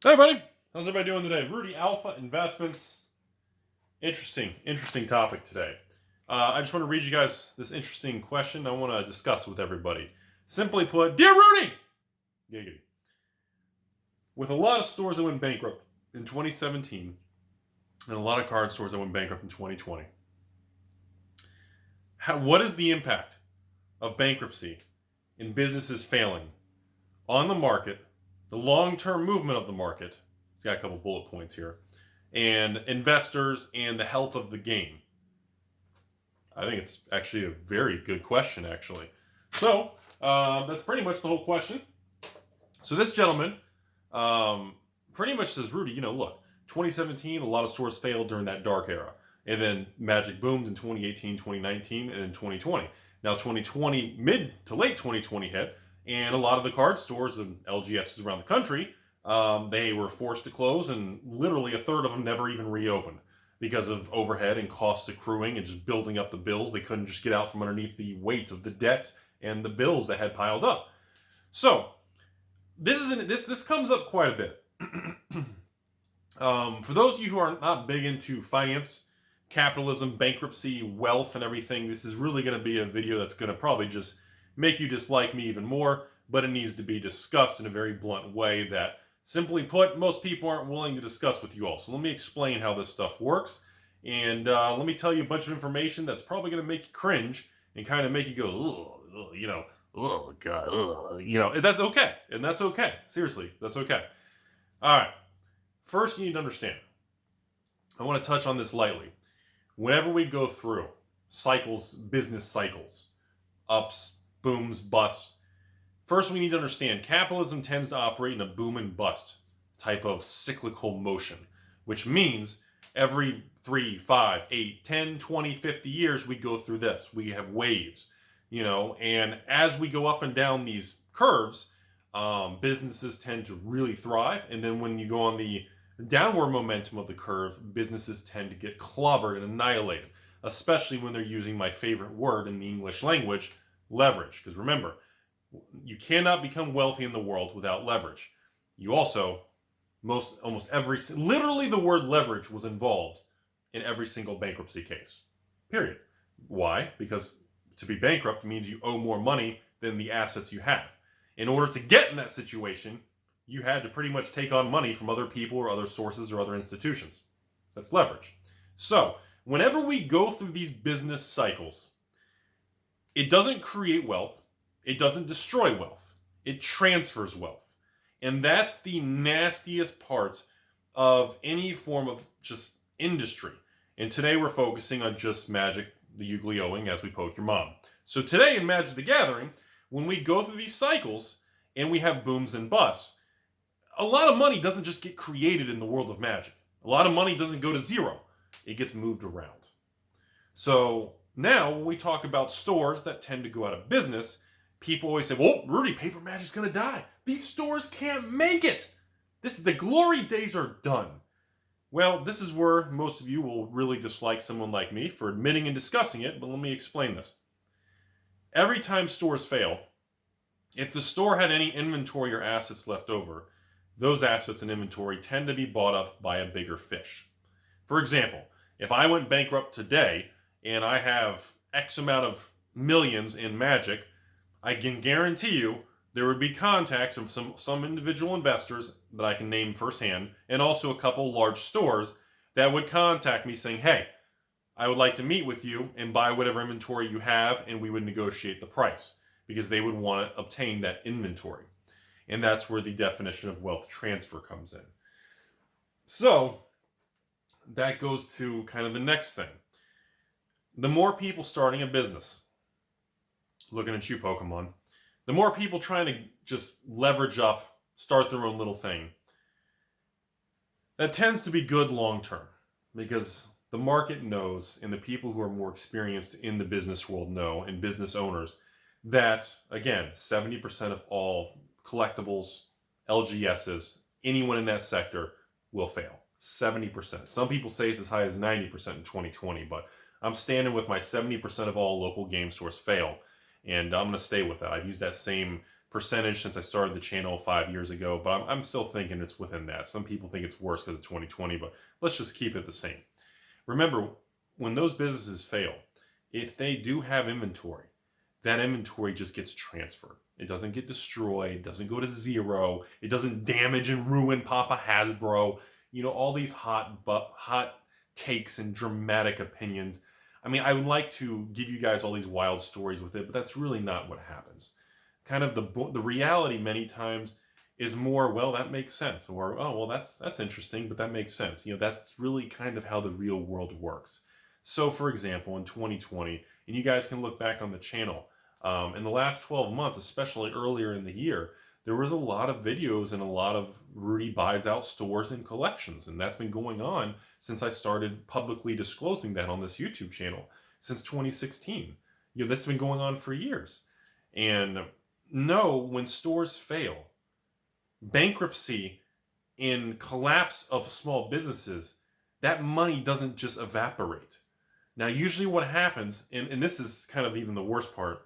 Hey, buddy. How's everybody doing today? Rudy, Alpha Investments. Interesting topic today. I just want to read you guys this interesting question I want to discuss with everybody. Simply put, Dear Rudy! Giggity. With a lot of stores that went bankrupt in 2017 and a lot of card stores that went bankrupt in 2020, what is the impact of bankruptcy and businesses failing on the market, the long-term movement of the market? It's got a couple bullet points here, and investors and the health of the game. I think it's actually a very good question, actually. So that's pretty much the whole question. So this gentleman pretty much says, Rudy, look, 2017, a lot of stores failed during that dark era. And then Magic boomed in 2018, 2019, and in 2020. Now 2020, mid to late 2020 hit, and a lot of the card stores and LGSs around the country, they were forced to close, and literally a third of them never even reopened because of overhead and cost accruing and just building up the bills. They couldn't just get out from underneath the weight of the debt and the bills that had piled up. So this comes up quite a bit. For those of you who are not big into finance, capitalism, bankruptcy, wealth, and everything, this is really going to be a video that's going to probably just make you dislike me even more, but it needs to be discussed in a very blunt way that, simply put, most people aren't willing to discuss with you all. So let me explain how this stuff works, and let me tell you a bunch of information that's probably going to make you cringe and kind of make you go, oh God, that's okay, and that's okay. Seriously, that's okay. All right, first you need to understand, I want to touch on this lightly. Whenever we go through cycles, business cycles, ups, booms, busts, first we need to understand capitalism tends to operate in a boom and bust type of cyclical motion, which means every 3, 5, 8, 10, 20, 50 years we go through this. We have waves, and as we go up and down these curves, businesses tend to really thrive, and then when you go on the downward momentum of the curve, businesses tend to get clobbered and annihilated, especially when they're using my favorite word in the English language, leverage. Because remember, you cannot become wealthy in the world without leverage. You also, literally the word leverage was involved in every single bankruptcy case. Period. Why? Because to be bankrupt means you owe more money than the assets you have. In order to get in that situation, you had to pretty much take on money from other people or other sources or other institutions. That's leverage. So, whenever we go through these business cycles, it doesn't create wealth. It doesn't destroy wealth. It transfers wealth. And that's the nastiest part of any form of just industry. And today we're focusing on just Magic, the Yu-Gi-Oh-ing as we poke your mom. So today in Magic the Gathering, when we go through these cycles and we have booms and busts, a lot of money doesn't just get created in the world of Magic. A lot of money doesn't go to zero. It gets moved around. So now when we talk about stores that tend to go out of business, people always say, well, Rudy, paper magic's going to die. These stores can't make it. The glory days are done. Well, this is where most of you will really dislike someone like me for admitting and discussing it, but let me explain this. Every time stores fail, if the store had any inventory or assets left over, those assets and inventory tend to be bought up by a bigger fish. For example, if I went bankrupt today and I have X amount of millions in Magic, I can guarantee you there would be contacts from some individual investors that I can name firsthand, and also a couple large stores that would contact me saying, hey, I would like to meet with you and buy whatever inventory you have, and we would negotiate the price because they would want to obtain that inventory. And that's where the definition of wealth transfer comes in. So that goes to kind of the next thing. The more people starting a business, looking at you, Pokemon, the more people trying to just leverage up, start their own little thing, that tends to be good long term because the market knows, and the people who are more experienced in the business world know, and business owners, that, again, 70% of all collectibles, LGSs, anyone in that sector will fail. 70%. Some people say it's as high as 90% in 2020, but I'm standing with my 70% of all local game stores fail. And I'm going to stay with that. I've used that same percentage since I started the channel 5 years ago, but I'm still thinking it's within that. Some people think it's worse because of 2020, but let's just keep it the same. Remember, when those businesses fail, if they do have inventory, that inventory just gets transferred. It doesn't get destroyed, it doesn't go to zero, it doesn't damage and ruin Papa Hasbro. You know, all these hot takes and dramatic opinions. I mean, I would like to give you guys all these wild stories with it, but that's really not what happens. Kind of the reality many times is more, well, that makes sense, or, oh, well, that's interesting, but that makes sense. You know, that's really kind of how the real world works. So, for example, in 2020, and you guys can look back on the channel, in the last 12 months, especially earlier in the year, there was a lot of videos and a lot of Rudy buys out stores and collections, and that's been going on since I started publicly disclosing that on this YouTube channel since 2016. You know, that's been going on for years. And no, when stores fail, bankruptcy and collapse of small businesses, that money doesn't just evaporate. Now, usually what happens, and this is kind of even the worst part,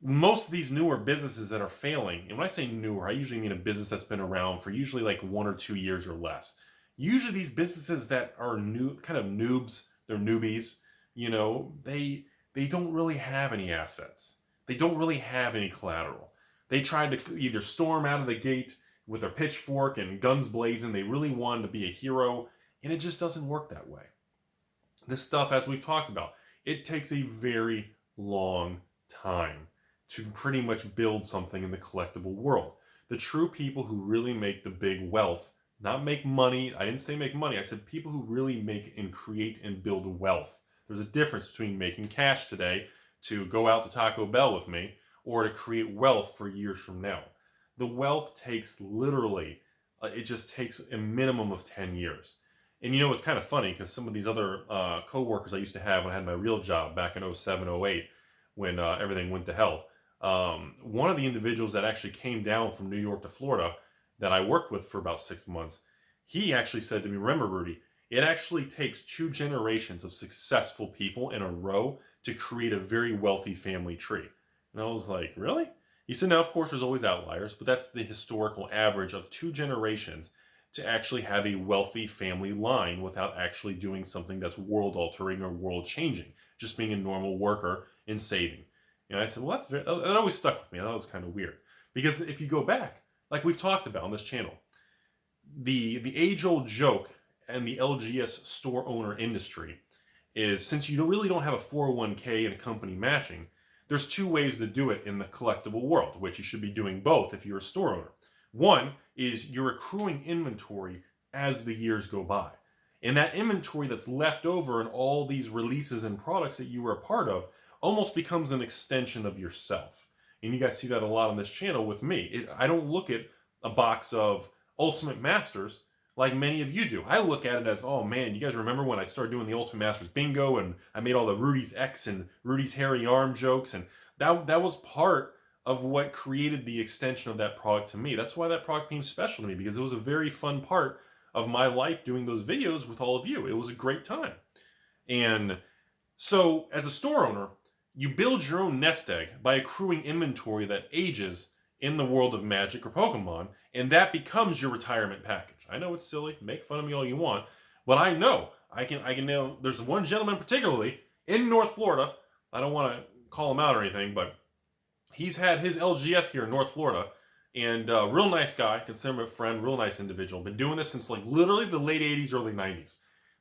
most of these newer businesses that are failing, and when I say newer, I usually mean a business that's been around for usually like 1 or 2 years or less. Usually these businesses that are new, kind of noobs, they're newbies, you know, they don't really have any assets. They don't really have any collateral. They tried to either storm out of the gate with their pitchfork and guns blazing. They really wanted to be a hero, and it just doesn't work that way. This stuff, as we've talked about, it takes a very long time to pretty much build something in the collectible world. The true people who really make the big wealth, not make money, I didn't say make money, I said people who really make and create and build wealth. There's a difference between making cash today to go out to Taco Bell with me, or to create wealth for years from now. The wealth takes literally, it just takes a minimum of 10 years. And you know, it's kind of funny because some of these other co-workers I used to have when I had my real job back in 07, 08, when everything went to hell. One of the individuals that actually came down from New York to Florida that I worked with for about 6 months, he actually said to me, remember, Rudy, it actually takes 2 generations of successful people in a row to create a very wealthy family tree. And I was like, really? He said, now, of course, there's always outliers, but that's the historical average of 2 generations to actually have a wealthy family line without actually doing something that's world-altering or world-changing, just being a normal worker and saving. And I said, well, that always stuck with me. I thought it was kind of weird. Because if you go back, like we've talked about on this channel, the age-old joke in the LGS store owner industry is, since you really don't have a 401k and a company matching, there's 2 ways to do it in the collectible world, which you should be doing both if you're a store owner. One is you're accruing inventory as the years go by. And that inventory that's left over in all these releases and products that you were a part of almost becomes an extension of yourself. And you guys see that a lot on this channel with me. I don't look at a box of Ultimate Masters like many of you do. I look at it as, oh man, you guys remember when I started doing the Ultimate Masters bingo and I made all the Rudy's X and Rudy's hairy arm jokes, and that was part of what created the extension of that product to me. That's why that product became special to me, because it was a very fun part of my life doing those videos with all of you. It was a great time. And so as a store owner, you build your own nest egg by accruing inventory that ages in the world of Magic or Pokemon, and that becomes your retirement package. I know it's silly, make fun of me all you want, but I know I can know. There's one gentleman particularly in North Florida, I don't want to call him out or anything, but he's had his LGS here in North Florida, and real nice guy, consider him a friend, real nice individual. Been doing this since like literally the late 80s, early 90s.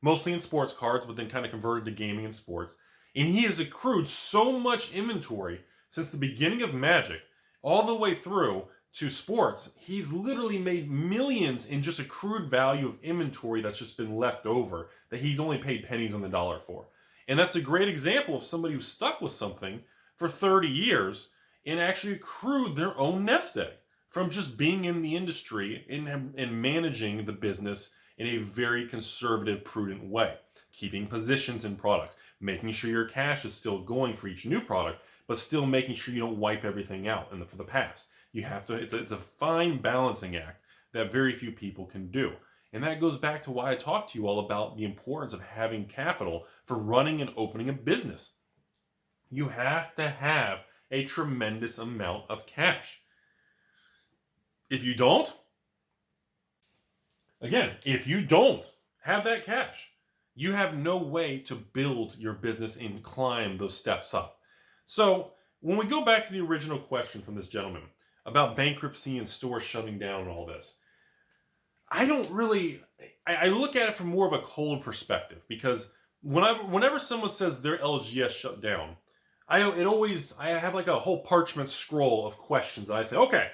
Mostly in sports cards, but then kind of converted to gaming and sports. And he has accrued so much inventory since the beginning of Magic, all the way through to sports. He's literally made millions in just accrued value of inventory that's just been left over, that he's only paid pennies on the dollar for. And that's a great example of somebody who's stuck with something for 30 years and actually accrued their own nest egg from just being in the industry and managing the business in a very conservative, prudent way. Keeping positions in products, making sure your cash is still going for each new product, but still making sure you don't wipe everything out for the past. You have to, it's a fine balancing act that very few people can do. And that goes back to why I talked to you all about the importance of having capital for running and opening a business. You have to have a tremendous amount of cash. If you don't, again, if you don't have that cash, you have no way to build your business and climb those steps up. So when we go back to the original question from this gentleman about bankruptcy and stores shutting down and all this, I look at it from more of a cold perspective, because whenever someone says their LGS shut down, I have like a whole parchment scroll of questions that I say, okay,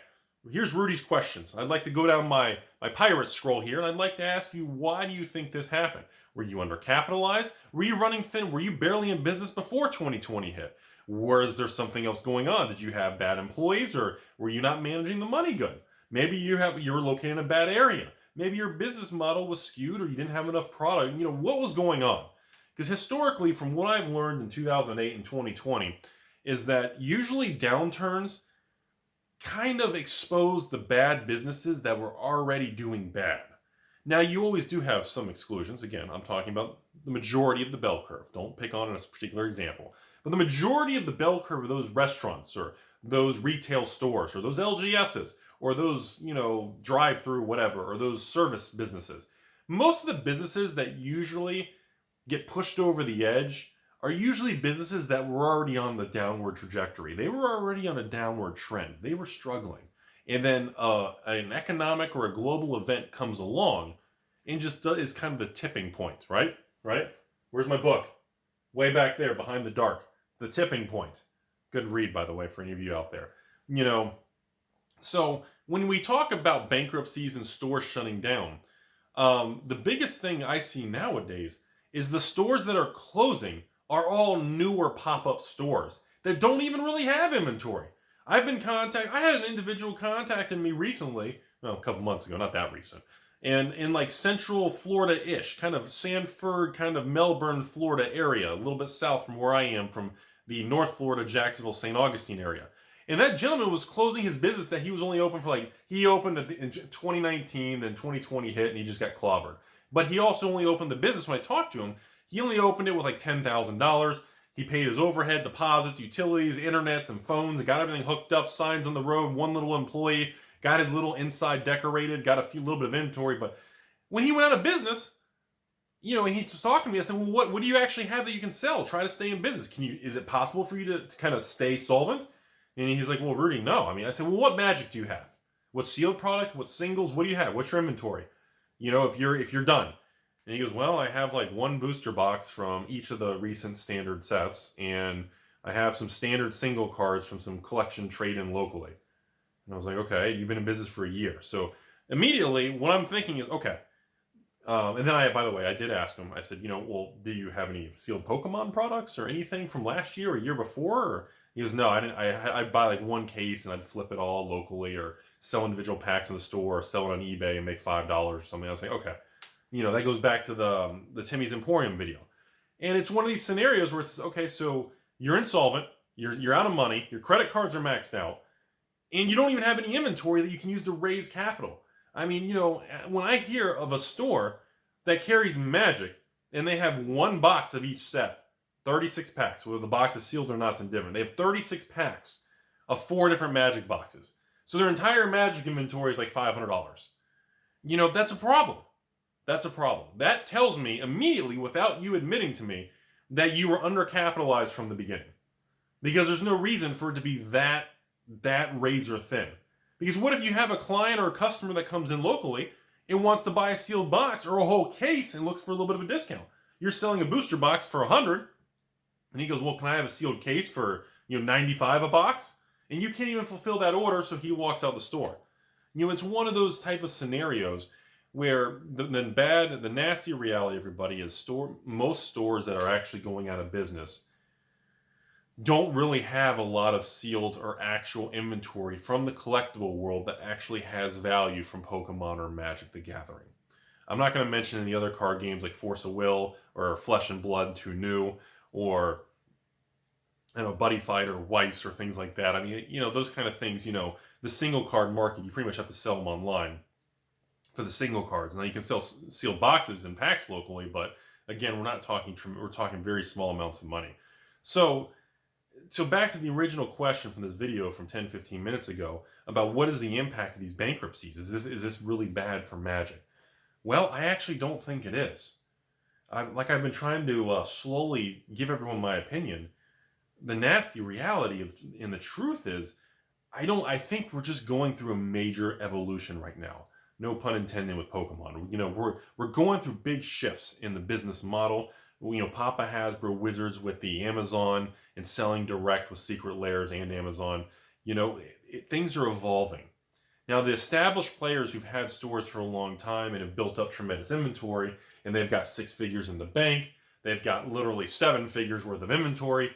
here's Rudy's questions. I'd like to go down my pirate scroll here, and I'd like to ask you, why do you think this happened? Were you undercapitalized? Were you running thin? Were you barely in business before 2020 hit? Was there something else going on? Did you have bad employees, or were you not managing the money good? Maybe you were located in a bad area. Maybe your business model was skewed, or you didn't have enough product. What was going on? Because historically, from what I've learned in 2008 and 2020, is that usually downturns kind of expose the bad businesses that were already doing bad. Now, you always do have some exclusions. Again, I'm talking about the majority of the bell curve. Don't pick on a particular example. But the majority of the bell curve of those restaurants, or those retail stores, or those LGSs, or those, drive-through whatever, or those service businesses, most of the businesses that usually get pushed over the edge are usually businesses that were already on the downward trajectory. They were already on a downward trend. They were struggling. And then an economic or a global event comes along and just is kind of the tipping point, right? Right? Where's my book? Way back there, behind the dark. The Tipping Point. Good read, by the way, for any of you out there. So when we talk about bankruptcies and stores shutting down, the biggest thing I see nowadays is the stores that are closing are all newer pop-up stores that don't even really have inventory. I had an individual contacting me recently, a couple months ago, not that recent, and in like central Florida-ish, kind of Sanford, kind of Melbourne, Florida area, a little bit south from where I am, from the North Florida, Jacksonville, St. Augustine area. And that gentleman was closing his business that he was only open for he opened in 2019, then 2020 hit, and he just got clobbered. But he also only opened the business, when I talked to him, he only opened it with like $10,000. He paid his overhead, deposits, utilities, internets, and phones, and got everything hooked up, signs on the road, one little employee, got his little inside decorated, got little bit of inventory. But when he went out of business, and he was talking to me, I said, well, what do you actually have that you can sell? Try to stay in business. Is it possible for you to kind of stay solvent? And he's like, well, Rudy, no. I said, well, what magic do you have? What sealed product? What singles? What do you have? What's your inventory? If you're done. And he goes, well, I have like one booster box from each of the recent standard sets, and I have some standard single cards from some collection trade-in locally. And I was like, okay, you've been in business for a year. So immediately what I'm thinking is, okay. And then by the way, I did ask him, I said, well, do you have any sealed Pokemon products or anything from last year or year before? Or he goes, no, I didn't. I'd buy like one case and I'd flip it all locally, or sell individual packs in the store, or sell it on eBay and make $5 or something. I was like, okay. That goes back to the Timmy's Emporium video. And it's one of these scenarios where it's, okay, so you're insolvent, you're out of money, your credit cards are maxed out, and you don't even have any inventory that you can use to raise capital. When I hear of a store that carries Magic, and they have one box of each set, 36 packs, whether the box is sealed or not, it's indifferent. They have 36 packs of 4 different Magic boxes. So their entire Magic inventory is like $500. That's a problem. That's a problem. That tells me immediately, without you admitting to me, that you were undercapitalized from the beginning. Because there's no reason for it to be that razor thin. Because what if you have a client or a customer that comes in locally and wants to buy a sealed box or a whole case and looks for a little bit of a discount? You're selling a booster box for $100, and he goes, well, can I have a sealed case for $95 a box? And you can't even fulfill that order, so he walks out the store. It's one of those type of scenarios where the nasty reality, everybody, is most stores that are actually going out of business don't really have a lot of sealed or actual inventory from the collectible world that actually has value from Pokemon or Magic the Gathering. I'm not going to mention any other card games like Force of Will or Flesh and Blood 2 New, or Buddy Fight or Weiss or things like that. Those kind of things, the single card market, you pretty much have to sell them online for the single cards. Now you can sell sealed boxes and packs locally, but again, we're talking very small amounts of money. So So back to the original question from this video from 10-15 minutes ago about what is the impact of these bankruptcies? Is this really bad for Magic? Well, I actually don't think it is. I've been trying to slowly give everyone my opinion. The nasty reality and the truth is, I think we're just going through a major evolution right now. No pun intended with Pokemon. We're going through big shifts in the business model. Papa Hasbro Wizards with the Amazon and selling direct with Secret Lairs and Amazon. Things are evolving. Now, the established players who've had stores for a long time and have built up tremendous inventory, and they've got 6 figures in the bank, they've got literally 7 figures worth of inventory,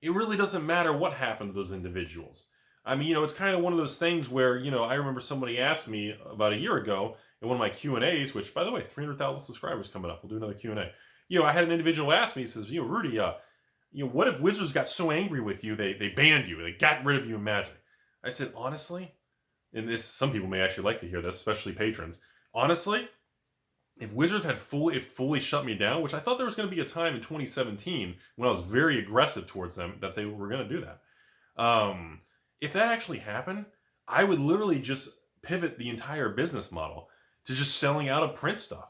it really doesn't matter what happened to those individuals. I mean, it's kind of one of those things where, I remember somebody asked me about a year ago in one of my Q&As, which, by the way, 300,000 subscribers coming up. We'll do another Q&A. I had an individual ask me, he says, Rudy, what if Wizards got so angry with you, they banned you, they got rid of you in Magic? I said, honestly, and some people may actually like to hear this, especially patrons. Honestly, if Wizards had fully shut me down, which I thought there was going to be a time in 2017 when I was very aggressive towards them that they were going to do that. If that actually happened, I would literally just pivot the entire business model to just selling out of print stuff.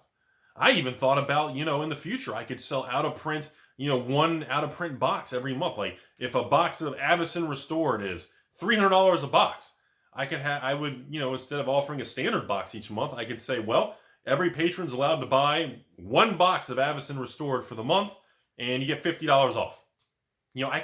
I even thought about, in the future, I could sell out of print, one out of print box every month. Like if a box of Avacyn Restored is $300 a box, I would, instead of offering a standard box each month, I could say, well, every patron's allowed to buy 1 box of Avacyn Restored for the month, and you get $50 off. I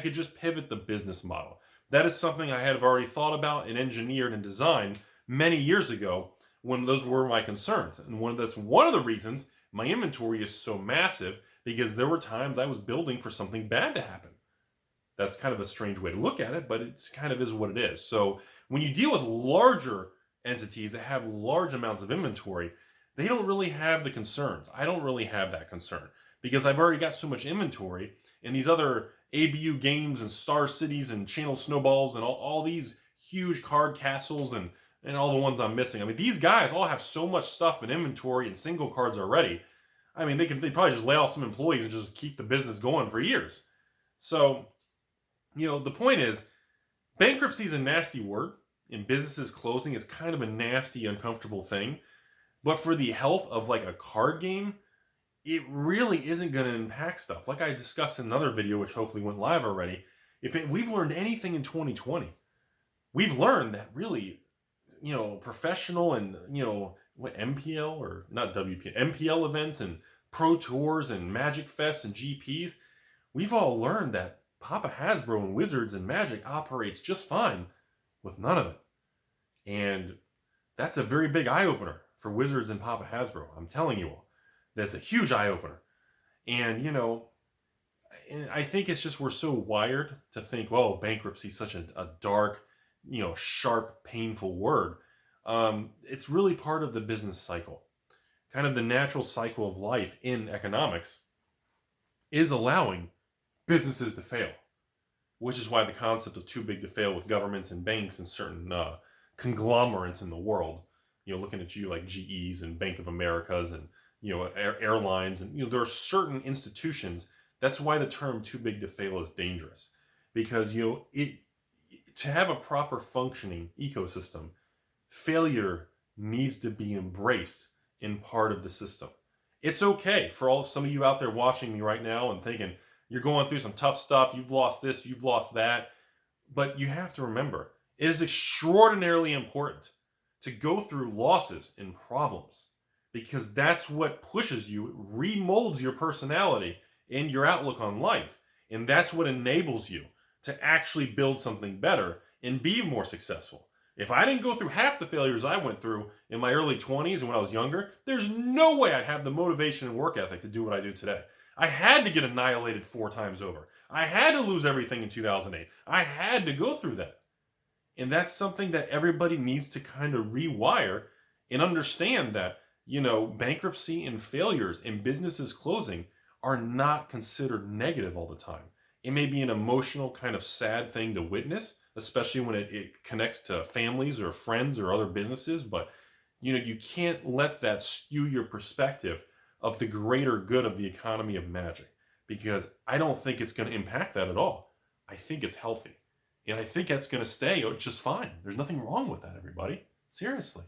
could just pivot the business model. That is something I had already thought about and engineered and designed many years ago when those were my concerns. And that's one of the reasons my inventory is so massive, because there were times I was building for something bad to happen. That's kind of a strange way to look at it, but it's kind of is what it is. So when you deal with larger entities that have large amounts of inventory, they don't really have the concerns. I don't really have that concern because I've already got so much inventory, and these other ABU games and Star Cities and Channel Snowballs and all these huge card castles and all the ones I'm missing. I mean, these guys all have so much stuff in inventory and single cards already. I mean, they probably just lay off some employees and just keep the business going for years. So, the point is, bankruptcy is a nasty word, and businesses closing is kind of a nasty, uncomfortable thing. But for the health of like a card game, it really isn't going to impact stuff. Like I discussed in another video, which hopefully went live already, we've learned anything in 2020, we've learned that really, professional and, MPL or not WPL, MPL events and Pro Tours and Magic Fest and GPs, we've all learned that Papa Hasbro and Wizards and Magic operates just fine with none of it. And that's a very big eye-opener for Wizards and Papa Hasbro. I'm telling you all. That's a huge eye-opener. And, and I think it's just we're so wired to think, well, bankruptcy is such a dark, sharp, painful word. It's really part of the business cycle. Kind of the natural cycle of life in economics is allowing businesses to fail, which is why the concept of too big to fail with governments and banks and certain conglomerates in the world, looking at you like GEs and Bank of Americas and, airlines, and, there are certain institutions. That's why the term too big to fail is dangerous, because, to have a proper functioning ecosystem, failure needs to be embraced in part of the system. It's okay for some of you out there watching me right now and thinking you're going through some tough stuff, you've lost this, you've lost that, but you have to remember, it is extraordinarily important to go through losses and problems, because that's what pushes you, remolds your personality and your outlook on life, and that's what enables you to actually build something better and be more successful. If I didn't go through half the failures I went through in my early 20s and when I was younger, there's no way I'd have the motivation and work ethic to do what I do today. I had to get annihilated 4 times over. I had to lose everything in 2008. I had to go through that. And that's something that everybody needs to kind of rewire and understand that, bankruptcy and failures and businesses closing are not considered negative all the time. It may be an emotional kind of sad thing to witness, especially when it connects to families or friends or other businesses. But, you can't let that skew your perspective of the greater good of the economy of Magic, because I don't think it's going to impact that at all. I think it's healthy. And I think that's going to stay just fine. There's nothing wrong with that, everybody. Seriously.